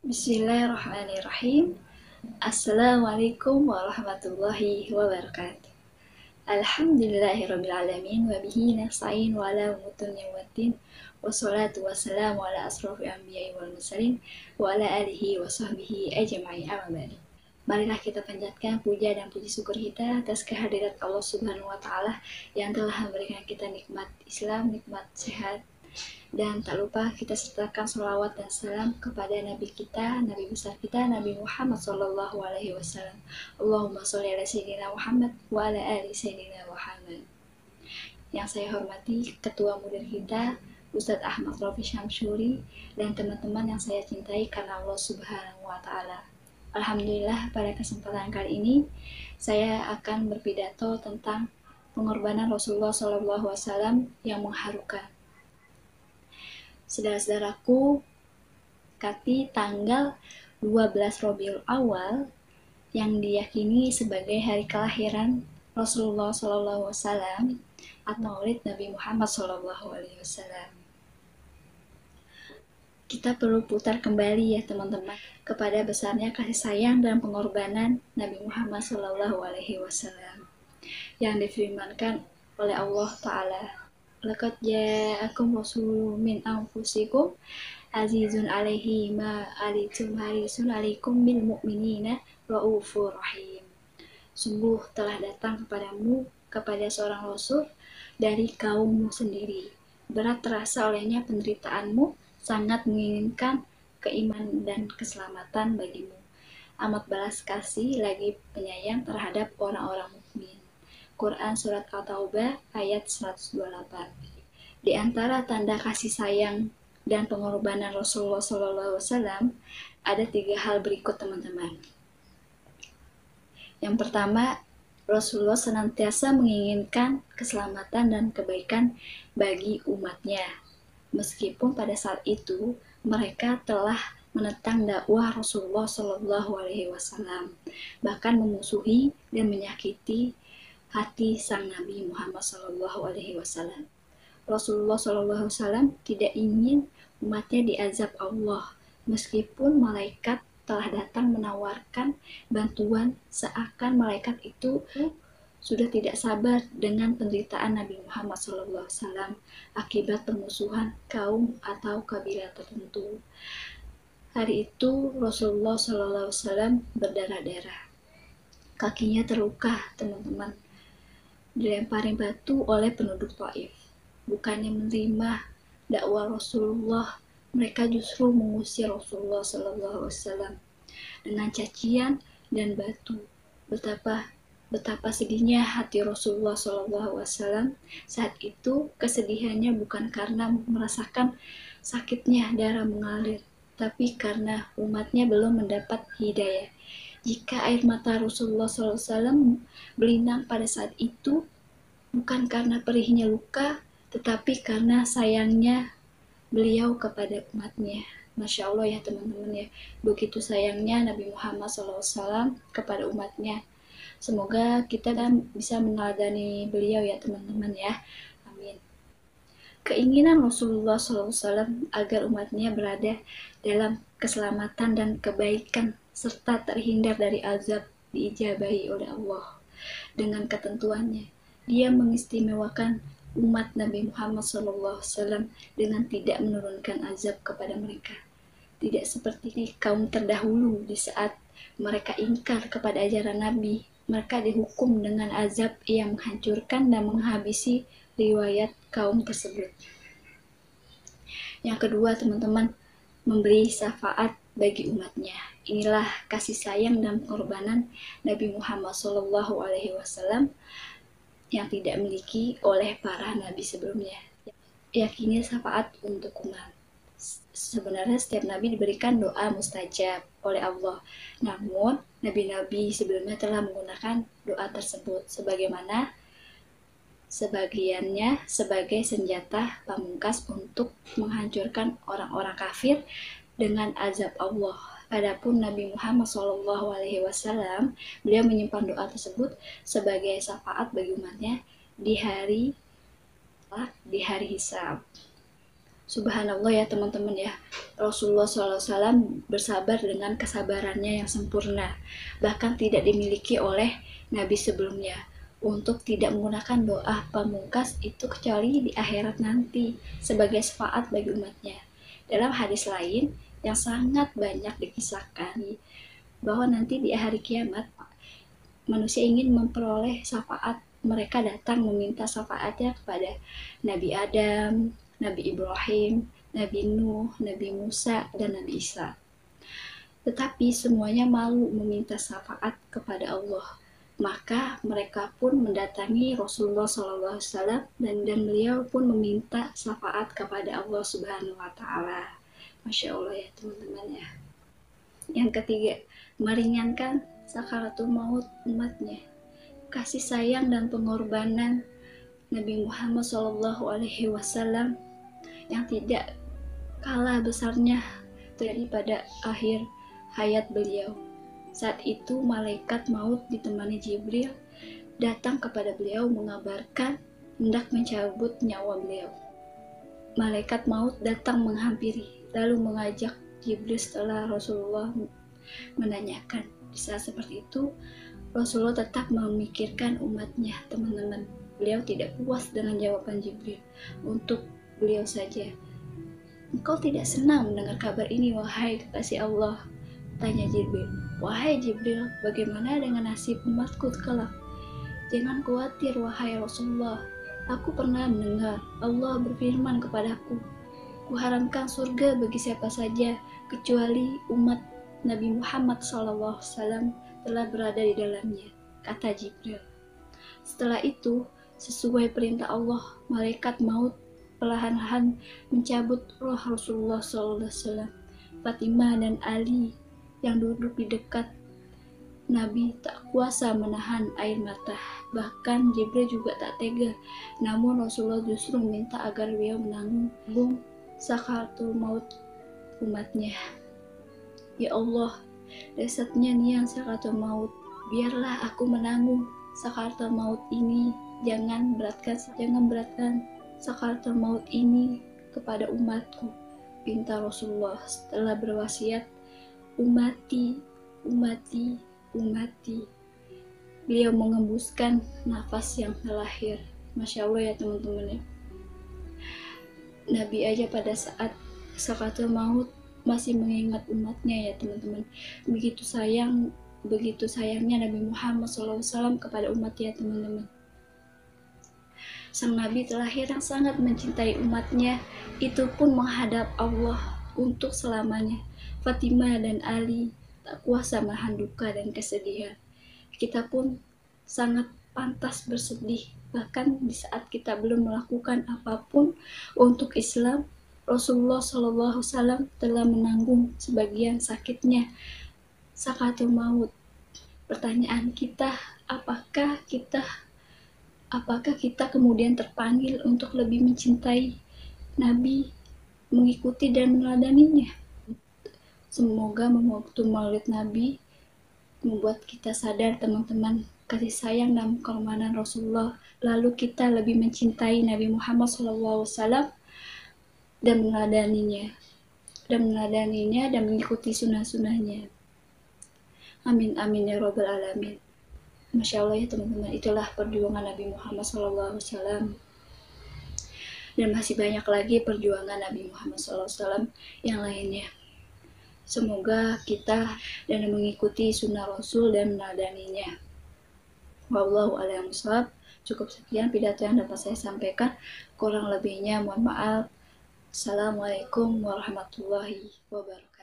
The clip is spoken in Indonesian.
Bismillahirrahmanirrahim. Assalamualaikum warahmatullahi wabarakatuh. Alhamdulillahirrabbilalamin wa bihi nasta'in wa ala umutun yawaddin wassalatu wassalamu ala asrofil anbiya'i wal mursalin wa ala alihi wa sahbihi ajma'in amma ba'du. Marilah kita panjatkan puja dan puji syukur kita atas kehadirat Allah Subhanahu wa taala yang telah memberikan kita nikmat Islam, nikmat sehat. Dan tak lupa kita sertakan sholawat dan salam kepada Nabi kita, Nabi besar kita, Nabi Muhammad SAW. Allahumma sholli ala Sayyidina Muhammad wa ala ali Sayyidina Muhammad. Yang saya hormati Ketua Mudir kita, Ustadz Ahmad Rofi Syamsuri, dan teman-teman yang saya cintai karena Allah Subhanahu wa Ta'ala. Alhamdulillah, pada kesempatan kali ini saya akan berpidato tentang pengorbanan Rasulullah SAW yang mengharukan. Saudara-saudaraku, kati tanggal 12 Rabiul Awal yang diyakini sebagai hari kelahiran Rasulullah SAW atau Maulid Nabi Muhammad SAW. Kita perlu putar kembali ya teman-teman kepada besarnya kasih sayang dan pengorbanan Nabi Muhammad SAW yang difirmankan oleh Allah Ta'ala. Laqad ja'akum rasulun min anfusikum azizun 'alaihi ma 'anittum harisun 'alaikum bil mu'minina raufur rahim. Sungguh telah datang kepadamu kepada seorang rasul dari kaummu sendiri. Berat terasa olehnya penderitaanmu, sangat menginginkan keimanan dan keselamatan bagimu. Amat balas kasih lagi penyayang terhadap orang-orang mukmin. Quran Surat At-Taubah ayat 128. Di antara tanda kasih sayang dan pengorbanan Rasulullah SAW ada 3 hal berikut teman-teman. Yang pertama, Rasulullah senantiasa menginginkan keselamatan dan kebaikan bagi umatnya. Meskipun pada saat itu mereka telah menentang dakwah Rasulullah SAW, bahkan memusuhi dan menyakiti hati sang Nabi Muhammad SAW. Rasulullah SAW tidak ingin umatnya diazab Allah, meskipun malaikat telah datang menawarkan bantuan, seakan malaikat itu sudah tidak sabar dengan penderitaan Nabi Muhammad SAW akibat permusuhan kaum atau kabilah tertentu. Hari itu Rasulullah SAW berdarah-darah, kakinya terluka teman-teman, dilemparin batu oleh penduduk Taif. Bukannya menerima dakwah Rasulullah, mereka justru mengusir Rasulullah SAW dengan cacian dan batu. Betapa sedihnya hati Rasulullah SAW saat itu. Kesedihannya bukan karena merasakan sakitnya darah mengalir, tapi karena umatnya belum mendapat hidayah. Jika air mata Rasulullah SAW berlinang pada saat itu, bukan karena perihnya luka, tetapi karena sayangnya beliau kepada umatnya. Masya Allah ya teman-teman ya, begitu sayangnya Nabi Muhammad SAW kepada umatnya. Semoga kita bisa meneladani beliau ya teman-teman ya. Amin. Keinginan Rasulullah SAW agar umatnya berada dalam keselamatan dan kebaikan serta terhindar dari azab diijabahi oleh Allah. Dengan ketentuannya, Dia mengistimewakan umat Nabi Muhammad SAW dengan tidak menurunkan azab kepada mereka. Tidak seperti kaum terdahulu di saat mereka ingkar kepada ajaran Nabi, mereka dihukum dengan azab yang menghancurkan dan menghabisi riwayat kaum tersebut. Yang kedua teman-teman, memberi syafaat bagi umatnya. Inilah kasih sayang dan pengorbanan Nabi Muhammad SAW yang tidak miliki oleh para nabi sebelumnya. Yakini syafaat untuk umat. Sebenarnya setiap nabi diberikan doa mustajab oleh Allah. Namun nabi-nabi sebelumnya telah menggunakan doa tersebut sebagaimana sebagiannya sebagai senjata pamungkas untuk menghancurkan orang-orang kafir dengan azab Allah. Adapun Nabi Muhammad SAW, beliau menyimpan doa tersebut sebagai syafaat bagi umatnya di hari hisab. Subhanallah ya teman-teman ya, Rasulullah SAW bersabar dengan kesabarannya yang sempurna, bahkan tidak dimiliki oleh Nabi sebelumnya, untuk tidak menggunakan doa pamungkas itu kecuali di akhirat nanti sebagai syafaat bagi umatnya. Dalam hadis lain yang sangat banyak dikisahkan bahwa nanti di hari kiamat manusia ingin memperoleh syafaat, mereka datang meminta syafaatnya kepada Nabi Adam, Nabi Ibrahim, Nabi Nuh, Nabi Musa, dan Nabi Isa. Tetapi semuanya malu meminta syafaat kepada Allah. Maka mereka pun mendatangi Rasulullah SAW dan beliau pun meminta syafaat kepada Allah Subhanahu wa Ta'ala. Masya Allah ya teman-teman ya. Yang ketiga, meringankan sakaratul maut umatnya. Kasih sayang dan pengorbanan Nabi Muhammad SAW yang tidak kalah besarnya terjadi pada akhir hayat beliau. Saat itu malaikat maut ditemani Jibril datang kepada beliau mengabarkan hendak mencabut nyawa beliau. Malaikat maut datang menghampiri lalu mengajak Jibril setelah Rasulullah menanyakan. Di saat seperti itu Rasulullah tetap memikirkan umatnya teman-teman. Beliau tidak puas dengan jawaban Jibril. Untuk beliau saja, engkau tidak senang mendengar kabar ini wahai kekasih Allah? Tanya Jibril. Wahai Jibril, bagaimana dengan nasib umatku kelak? Jangan khawatir wahai Rasulullah. Aku pernah mendengar Allah berfirman kepadaku, kuharamkan surga bagi siapa saja kecuali umat Nabi Muhammad SAW telah berada di dalamnya, kata Jibril. Setelah itu, sesuai perintah Allah, malaikat maut perlahan-lahan mencabut roh Rasulullah SAW. Fatimah dan Ali yang duduk di dekat Nabi tak kuasa menahan air mata. Bahkan Jibril juga tak tega. Namun Rasulullah justru meminta agar beliau menanggung sakaratul maut umatnya. Ya Allah, dasarnya niat sakaratul maut. Biarlah aku menanggung sakaratul maut ini. Jangan beratkan sakaratul maut ini kepada umatku, pinta Rasulullah setelah berwasiat, umati. Beliau mengembuskan nafas yang terakhir. Masya Allah ya teman-teman ya. Nabi aja pada saat sakaratul maut masih mengingat umatnya ya teman-teman. Begitu sayangnya Nabi Muhammad SAW kepada umat ya teman-teman. Sang Nabi terakhir yang sangat mencintai umatnya itu pun menghadap Allah untuk selamanya. Fatimah dan Ali tak kuasa menahan duka dan kesedihan. Kita pun sangat pantas bersedih. Bahkan di saat kita belum melakukan apapun untuk Islam, Rasulullah SAW telah menanggung sebagian sakitnya sakaratul maut. Pertanyaan kita, apakah kita kemudian terpanggil untuk lebih mencintai Nabi, mengikuti dan meneladaninya? Semoga waktu maulid Nabi membuat kita sadar teman-teman kasih sayang dan kehormatan Rasulullah, lalu kita lebih mencintai Nabi Muhammad SAW dan meneladaninya dan mengikuti sunnah-sunnahnya. Amin amin ya robbal alamin. Masya Allah ya teman-teman, itulah perjuangan Nabi Muhammad SAW. Dan masih banyak lagi perjuangan Nabi Muhammad SAW yang lainnya. Semoga kita dan mengikuti sunnah Rasul dan meneladaninya. Wallahu a'lam bishawab. Cukup sekian pidato yang dapat saya sampaikan. Kurang lebihnya mohon maaf. Assalamualaikum warahmatullahi wabarakatuh.